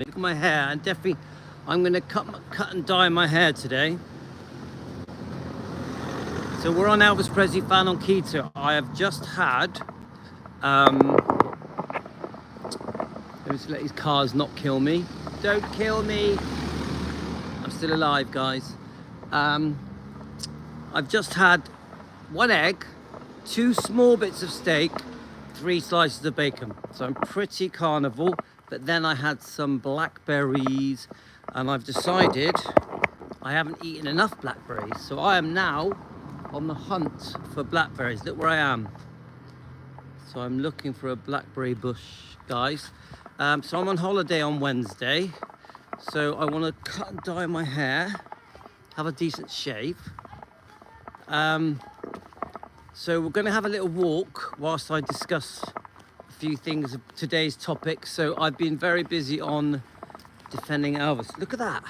Look at my hair, and definitely I'm going to cut and dye my hair today. So we're on Elvis Presley Fan on Keto. I have just had, let me just let these cars not kill me. Don't kill me. I'm still alive, guys. I've just had 1 egg, 2 small bits of steak, 3 slices of bacon. So I'm pretty carnivore, but then I had some blackberries and I've decided I haven't eaten enough blackberries. So I am now on the hunt for blackberries. Look where I am. So I'm looking for a blackberry bush, guys. So I'm on holiday on Wednesday. So I want to cut and dye my hair, have a decent shave. So we're going to have a little walk whilst I discuss a few things of today's topic. So I've been very busy on defending Elvis. Look at that.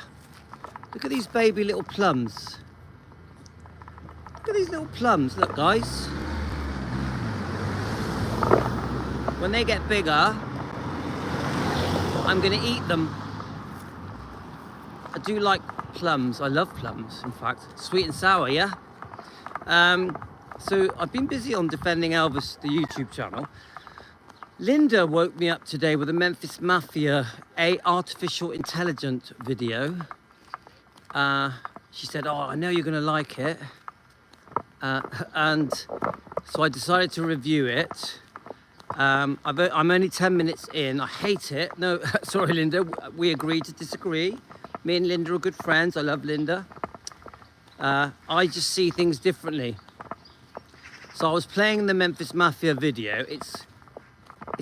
Look at these baby little plums. Look at these little plums. Look, guys. When they get bigger, I'm going to eat them. I do like plums. I love plums, in fact. Sweet and sour, yeah? So I've been busy on defending Elvis, the YouTube channel. Linda woke me up today with a Memphis Mafia artificial intelligence video. She said, oh, I know you're going to like it. And so I decided to review it. I'm only 10 minutes in. I hate it. No, sorry, Linda. We agreed to disagree. Me and Linda are good friends. I love Linda. I just see things differently. So I was playing the Memphis Mafia video. It's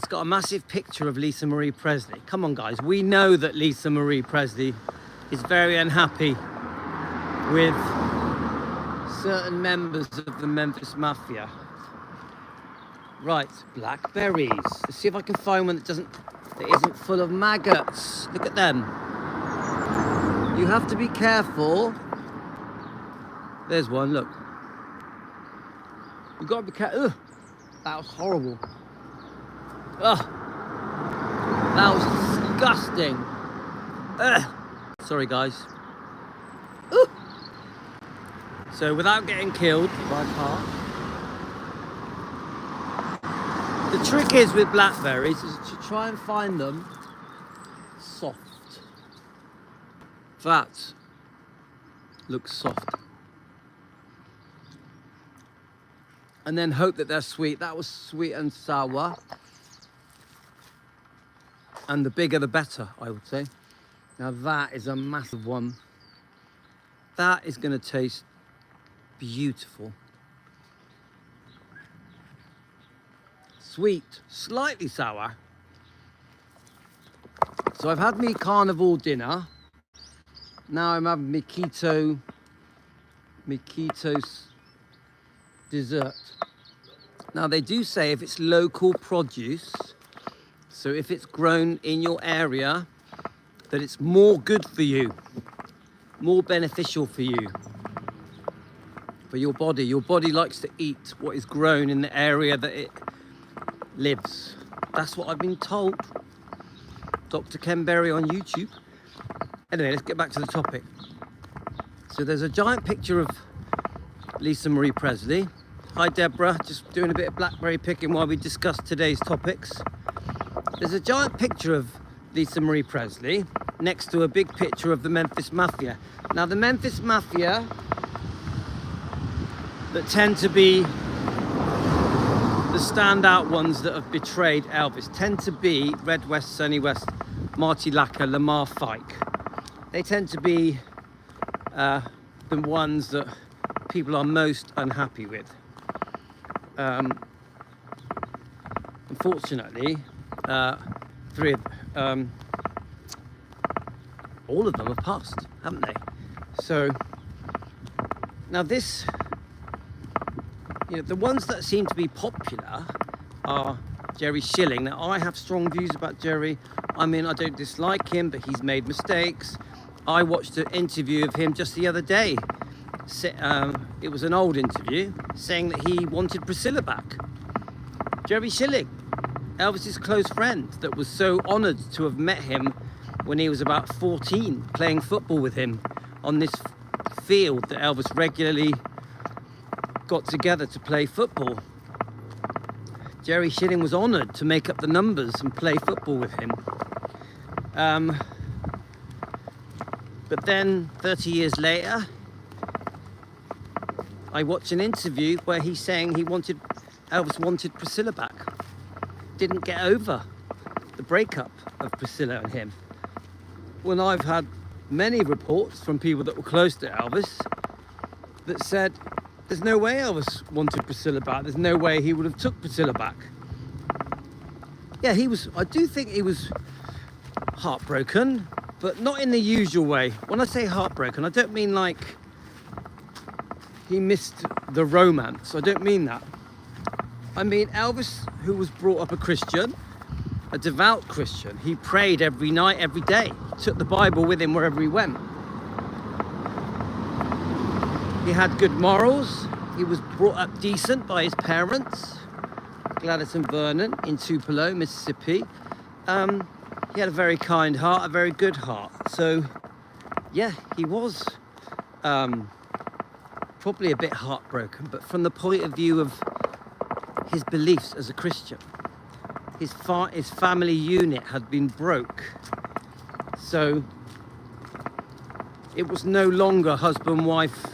got a massive picture of Lisa Marie Presley. Come on, guys. We know that Lisa Marie Presley is very unhappy with certain members of the Memphis Mafia. Right, blackberries. Let's see if I can find one that isn't full of maggots. Look at them. You have to be careful. There's one, look. You've got to be careful. Ugh, that was horrible. Ugh, that was disgusting. Ugh. Sorry, guys. Ugh. So, without getting killed by a car, the trick is with blackberries is to try and find them soft. That looks soft. And then hope that they're sweet. That was sweet and sour. And the bigger the better, I would say. Now that is a massive one. That is going to taste beautiful. Sweet, slightly sour. So I've had me carnivore dinner. Now I'm having my keto dessert. Now they do say if it's local produce, so if it's grown in your area, that it's more good for you, more beneficial for you, for your body. Your body likes to eat what is grown in the area that it lives. That's what I've been told. Dr. Ken Berry on YouTube. Anyway, let's get back to the topic. So there's a giant picture of Lisa Marie Presley. Hi Deborah, just doing a bit of blackberry picking while we discuss today's topics. There's a giant picture of Lisa Marie Presley next to a big picture of the Memphis Mafia. Now the Memphis Mafia that tend to be the standout ones that have betrayed Elvis tend to be Red West, Sonny West, Marty Lacker, Lamar Fike. They tend to be the ones that people are most unhappy with. Unfortunately, all of them have passed, haven't they? So now this, the ones that seem to be popular are Jerry Schilling. Now I have strong views about Jerry. I mean, I don't dislike him, but he's made mistakes. I watched an interview of him just the other day. It was an old interview saying that he wanted Priscilla back. Jerry Schilling, Elvis's close friend, that was so honoured to have met him when he was about 14, playing football with him on this field that Elvis regularly got together to play football. Jerry Schilling was honoured to make up the numbers and play football with him. But then 30 years later, I watched an interview where he's saying Elvis wanted Priscilla back. Didn't get over the breakup of Priscilla and him. When I've had many reports from people that were close to Elvis that said there's no way Elvis wanted Priscilla back. There's no way he would have took Priscilla back. Yeah, I do think he was heartbroken, but not in the usual way. When I say heartbroken, I don't mean like he missed the romance. I don't mean that. I mean Elvis, who was brought up a Christian, a devout Christian. He prayed every night, every day. He took the Bible with him wherever he went. He had good morals. He was brought up decent by his parents, Gladys and Vernon, in Tupelo, Mississippi. He had a very kind heart, a very good heart. So, yeah, he was probably a bit heartbroken, but from the point of view of his beliefs as a Christian. His family unit had been broke. So, it was no longer husband, wife,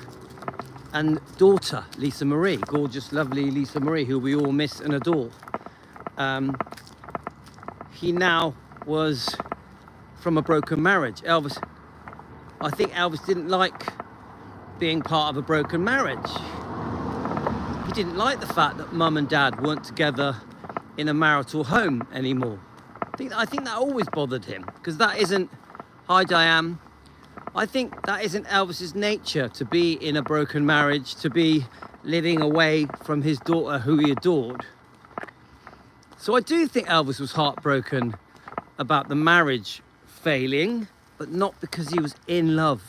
and daughter, Lisa Marie, gorgeous, lovely Lisa Marie, who we all miss and adore. He now was from a broken marriage. I think Elvis didn't like being part of a broken marriage. He didn't like the fact that mum and dad weren't together in a marital home anymore. I think that always bothered him, because that isn't, hi Diane, I think that isn't Elvis's nature, to be in a broken marriage, to be living away from his daughter who he adored. So I do think Elvis was heartbroken about the marriage failing, but not because he was in love.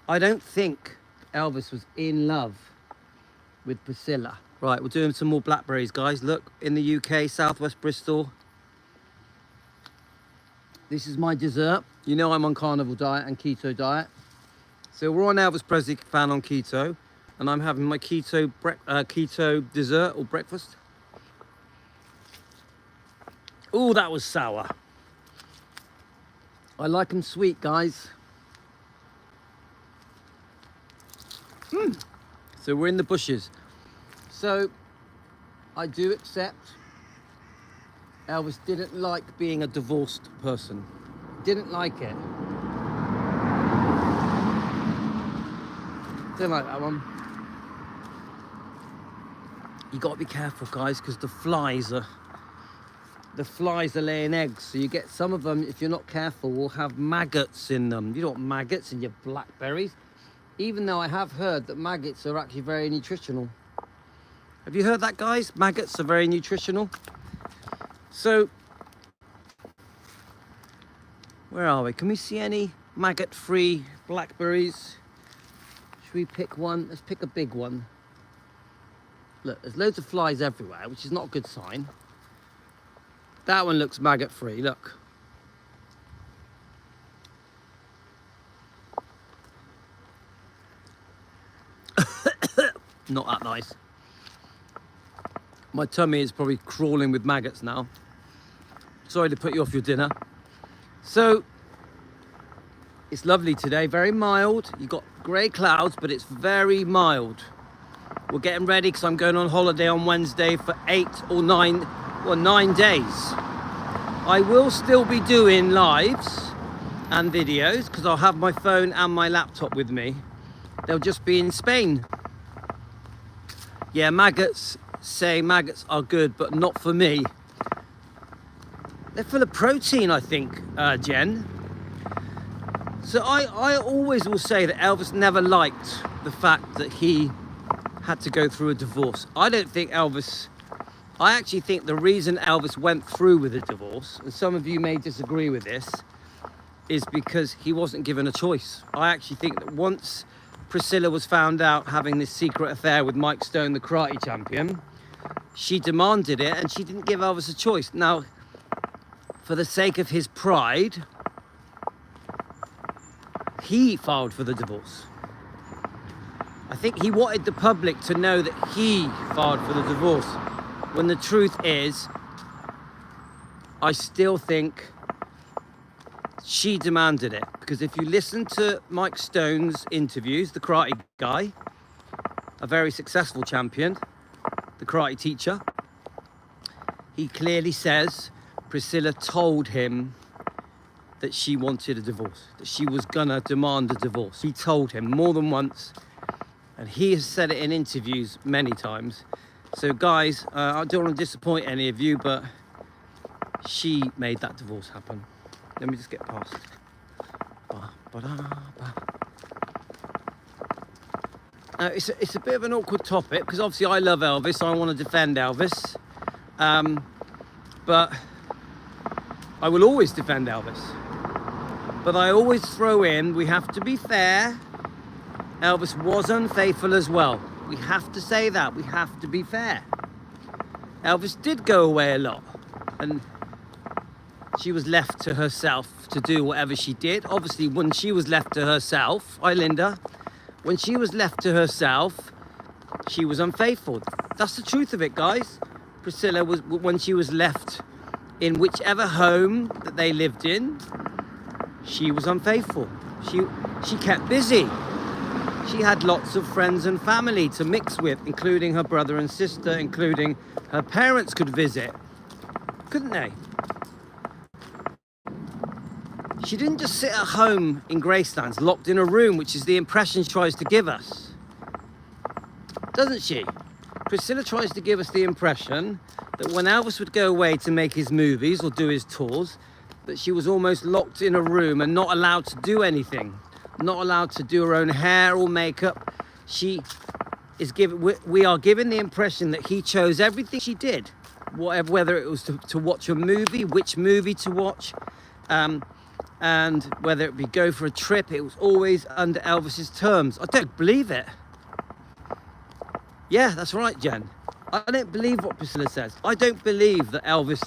I don't think Elvis was in love with Priscilla. Right, we're doing some more Blackberries, guys. Look, in the UK, southwest Bristol. This is my dessert. You know I'm on carnivore diet and keto diet. So we're on Elvis Presley fan on keto, and I'm having my keto dessert or breakfast. Oh, that was sour. I like them sweet, guys. So we're in the bushes. So I do accept Elvis didn't like being a divorced person. Didn't like it. Didn't like that one. You got to be careful, guys, because the flies are laying eggs. So you get some of them, if you're not careful, will have maggots in them. You don't want maggots in your blackberries. Even though I have heard that maggots are actually very nutritional. Have you heard that, guys? Maggots are very nutritional. So, where are we? Can we see any maggot-free blackberries? Should we pick one? Let's pick a big one. Look, there's loads of flies everywhere, which is not a good sign. That one looks maggot-free, look. Not that nice. My tummy is probably crawling with maggots now. Sorry to put you off your dinner. So, it's lovely today, very mild. You've got grey clouds, but it's very mild. We're getting ready because I'm going on holiday on Wednesday for 9 days. I will still be doing lives and videos because I'll have my phone and my laptop with me. They'll just be in Spain. Yeah, maggots are good, but not for me. They're full of protein, I think, Jen. So I always will say that Elvis never liked the fact that he had to go through a divorce. I actually think the reason Elvis went through with a divorce, and some of you may disagree with this, is because he wasn't given a choice. I actually think that once Priscilla was found out having this secret affair with Mike Stone, the karate champion, she demanded it and she didn't give Elvis a choice. Now, for the sake of his pride, he filed for the divorce. I think he wanted the public to know that he filed for the divorce, when the truth is, I still think she demanded it. Because if you listen to Mike Stone's interviews, the karate guy, a very successful champion, the karate teacher, he clearly says Priscilla told him that she wanted a divorce, that she was gonna demand a divorce. He told him more than once, and he has said it in interviews many times. So guys, I don't want to disappoint any of you, but she made that divorce happen. Let me just get past. It's a bit of an awkward topic, because obviously I love Elvis, I want to defend Elvis. But I will always defend Elvis. But I always throw in, we have to be fair, Elvis was unfaithful as well. We have to say that, we have to be fair. Elvis did go away a lot, and she was left to herself to do whatever she did. Obviously, when she was left to herself, hi Linda, when she was left to herself, she was unfaithful. That's the truth of it, guys. Priscilla was, when she was left in whichever home that they lived in, she was unfaithful. She kept busy. She had lots of friends and family to mix with, including her brother and sister, including her parents could visit, couldn't they? She didn't just sit at home in Gracelands, locked in a room, which is the impression she tries to give us, doesn't she? Priscilla tries to give us the impression that when Elvis would go away to make his movies or do his tours, that she was almost locked in a room and not allowed to do anything, not allowed to do her own hair or makeup. She is we are given the impression that he chose everything she did, whether it was to watch a movie, which movie to watch, and whether it be go for a trip, it was always under Elvis's terms. I don't believe it. Yeah, that's right, Jen. I don't believe what Priscilla says. I don't believe that Elvis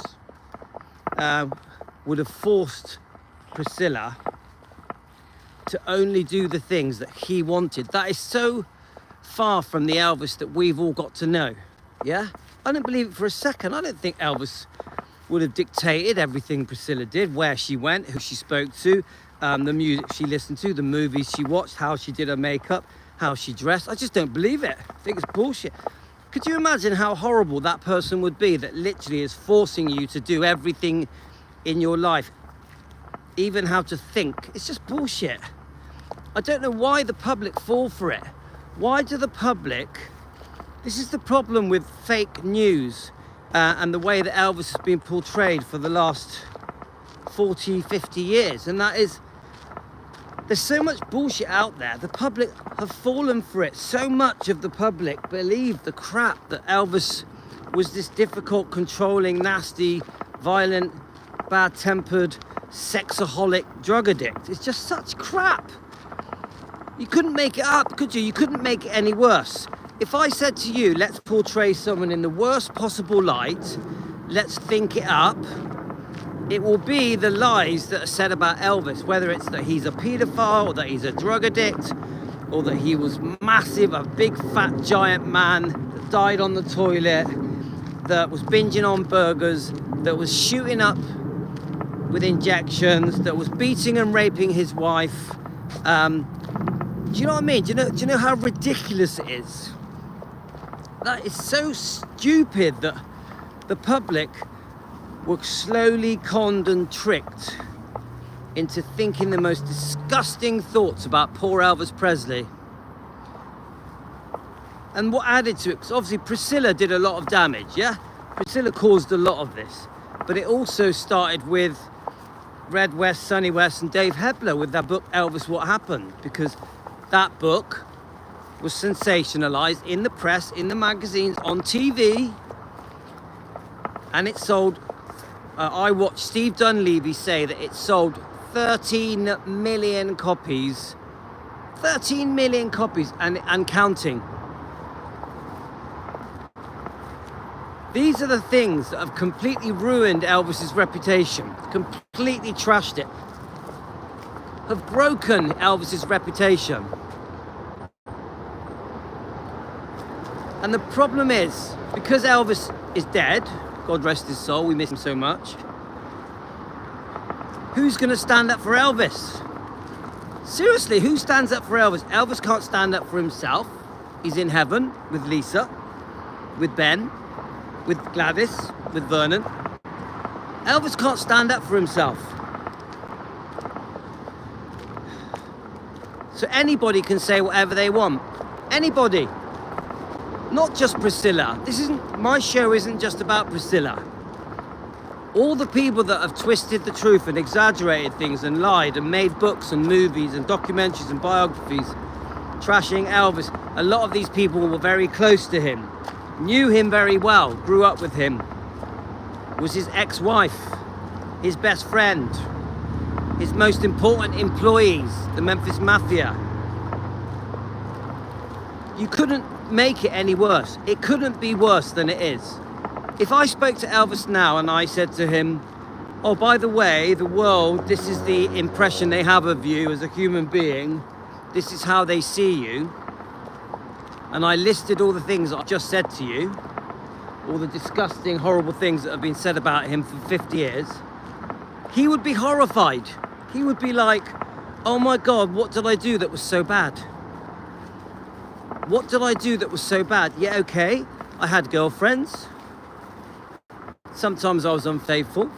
would have forced Priscilla to only do the things that he wanted. That is so far from the Elvis that we've all got to know. Yeah? I don't believe it for a second. I don't think Elvis would have dictated everything Priscilla did, where she went, who she spoke to, the music she listened to, the movies she watched, how she did her makeup, how she dressed. I just don't believe it. I think it's bullshit. Could you imagine how horrible that person would be that literally is forcing you to do everything in your life, even how to think? It's just bullshit. I don't know why the public fall for it. Why do the public... This is the problem with fake news and the way that Elvis has been portrayed for the last 40, 50 years. And that is, there's so much bullshit out there. The public have fallen for it. So much of the public believe the crap that Elvis was this difficult, controlling, nasty, violent, bad-tempered, sexaholic drug addict. It's just such crap. You couldn't make it up, could you? You couldn't make it any worse. If I said to you, let's portray someone in the worst possible light, let's think it up, it will be the lies that are said about Elvis, whether it's that he's a paedophile, or that he's a drug addict, or that he was massive, a big fat giant man that died on the toilet, that was binging on burgers, that was shooting up with injections, that was beating and raping his wife. Do you know what I mean? Do you know how ridiculous it is? That is so stupid that the public were slowly conned and tricked into thinking the most disgusting thoughts about poor Elvis Presley. And what added to it, because obviously Priscilla did a lot of damage, yeah? Priscilla caused a lot of this. But it also started with Red West, Sonny West and Dave Hebler with that book, Elvis, What Happened? Because that book was sensationalized in the press, in the magazines, on TV, and it sold, I watched Steve Dunleavy say that it sold 13 million copies. 13 million copies and counting. These are the things that have completely ruined Elvis's reputation, completely trashed it. have broken Elvis's reputation. And the problem is, because Elvis is dead, God rest his soul, we miss him so much, who's going to stand up for Elvis? Seriously, who stands up for Elvis? Elvis can't stand up for himself. He's in heaven with Lisa, with Ben, with Gladys, with Vernon. Elvis can't stand up for himself. So anybody can say whatever they want. Anybody. Not just Priscilla. My show isn't just about Priscilla. All the people that have twisted the truth and exaggerated things and lied and made books and movies and documentaries and biographies trashing Elvis, a lot of these people were very close to him, knew him very well, grew up with him, was his ex-wife, his best friend, his most important employees, the Memphis Mafia. You couldn't make it any worse. It couldn't be worse than it is. If I spoke to Elvis now and I said to him, oh, by the way, the world, this is the impression they have of you as a human being, this is how they see you, and I listed all the things I just said to you, all the disgusting, horrible things that have been said about him for 50 years, he would be horrified. He would be like, oh my God, what did I do that was so bad? What did I do that was so bad? Yeah, okay, I had girlfriends. Sometimes I was unfaithful.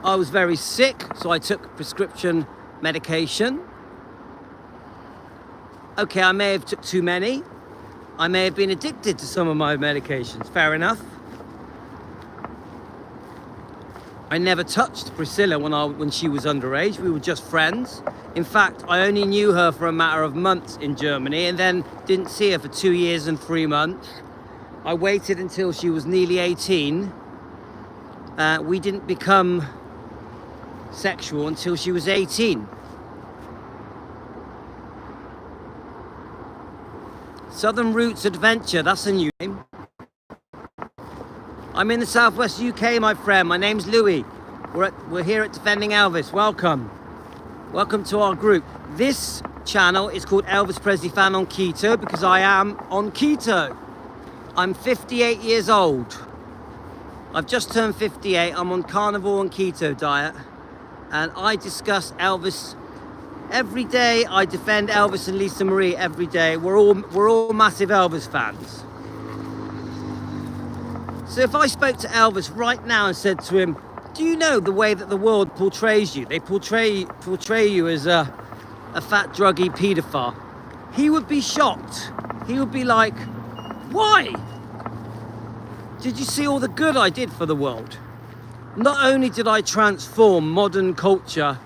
I was very sick, so I took prescription medication. Okay, I may have took too many. I may have been addicted to some of my medications, fair enough. I never touched Priscilla when she was underage. We were just friends. In fact, I only knew her for a matter of months in Germany and then didn't see her for 2 years and 3 months. I waited until she was nearly 18. We didn't become sexual until she was 18. Southern Roots Adventure, that's a new name. I'm in the southwest UK, my friend. My name's Louis. We're here at Defending Elvis. Welcome. Welcome to our group. This channel is called Elvis Presley Fan on Keto because I am on keto. I'm 58 years old. I've just turned 58. I'm on carnivore and keto diet. And I discuss Elvis every day. I defend Elvis and Lisa Marie every day. We're all massive Elvis fans. So if I spoke to Elvis right now and said to him, do you know the way that the world portrays you? They portray you as a fat, druggy paedophile. He would be shocked. He would be like, why? Did you see all the good I did for the world? Not only did I transform modern culture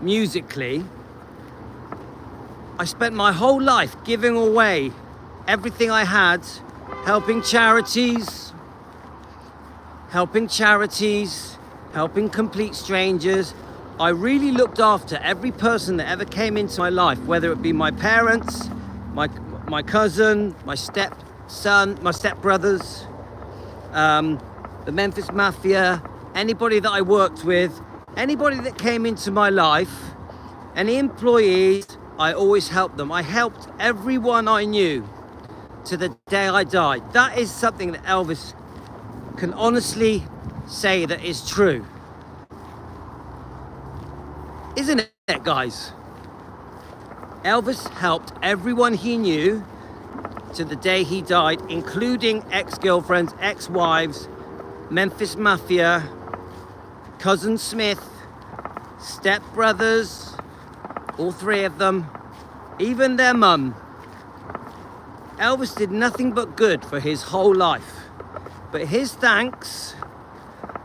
musically, I spent my whole life giving away everything I had, helping charities, helping complete strangers. I really looked after every person that ever came into my life, whether it be my parents, my cousin, my stepson, my stepbrothers, the Memphis Mafia, anybody that I worked with, anybody that came into my life, any employees, I always helped them. I helped everyone I knew to the day I died. That is something that Elvis can honestly say that is true. Isn't it, guys? Elvis helped everyone he knew to the day he died, including ex-girlfriends, ex-wives, Memphis Mafia, Cousin Smith, step-brothers, all three of them, even their mum. Elvis did nothing but good for his whole life. But his thanks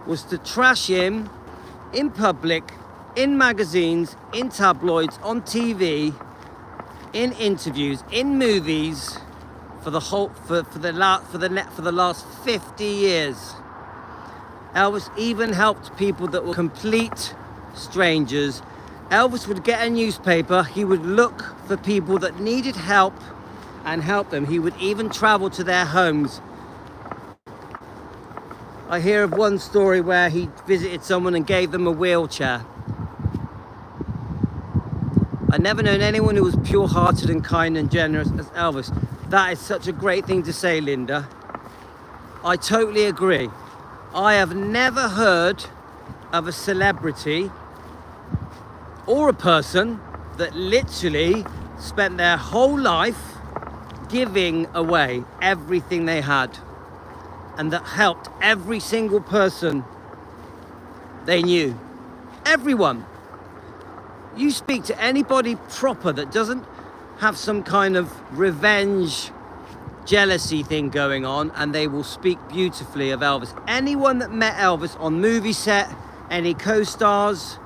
was to trash him in public, in magazines, in tabloids, on TV, in interviews, in movies, for the last 50 years. Elvis even helped people that were complete strangers. Elvis would get a newspaper, he would look for people that needed help and help them. He would even travel to their homes. I hear of one story where he visited someone and gave them a wheelchair. I've never known anyone who was pure-hearted and kind and generous as Elvis. That is such a great thing to say, Linda. I totally agree. I have never heard of a celebrity or a person that literally spent their whole life giving away everything they had, and that helped every single person they knew. Everyone. You speak to anybody proper that doesn't have some kind of revenge, jealousy thing going on, and they will speak beautifully of Elvis. Anyone that met Elvis on movie set, any co-stars,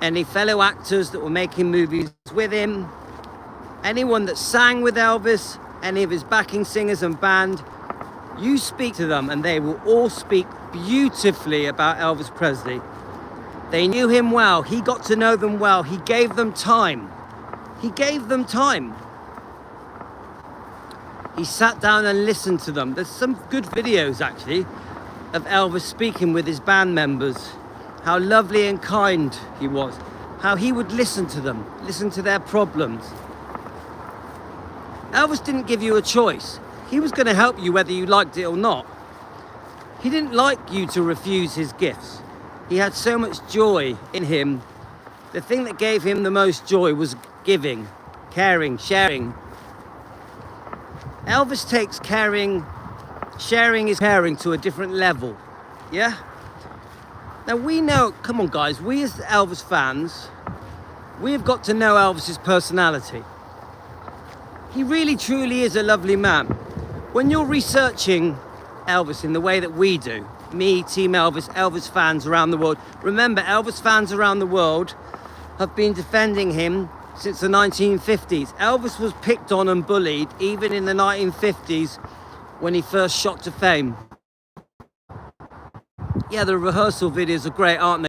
any fellow actors that were making movies with him, anyone that sang with Elvis, any of his backing singers and band, you speak to them and they will all speak beautifully about Elvis Presley. They knew him well. He got to know them well. He gave them time. He gave them time. He sat down and listened to them. There's some good videos, actually, of Elvis speaking with his band members. How lovely and kind he was. How he would listen to them, listen to their problems. Elvis didn't give you a choice. He was going to help you whether you liked it or not. He didn't like you to refuse his gifts. He had so much joy in him. The thing that gave him the most joy was giving, caring, sharing. Elvis takes caring, sharing is caring to a different level. Yeah? Now we know, come on guys, we as Elvis fans, we have got to know Elvis's personality. He really truly is a lovely man. When you're researching Elvis in the way that we do, me, Team Elvis, Elvis fans around the world. Remember, Elvis fans around the world have been defending him since the 1950s. Elvis was picked on and bullied even in the 1950s when he first shot to fame. Yeah, the rehearsal videos are great, aren't they?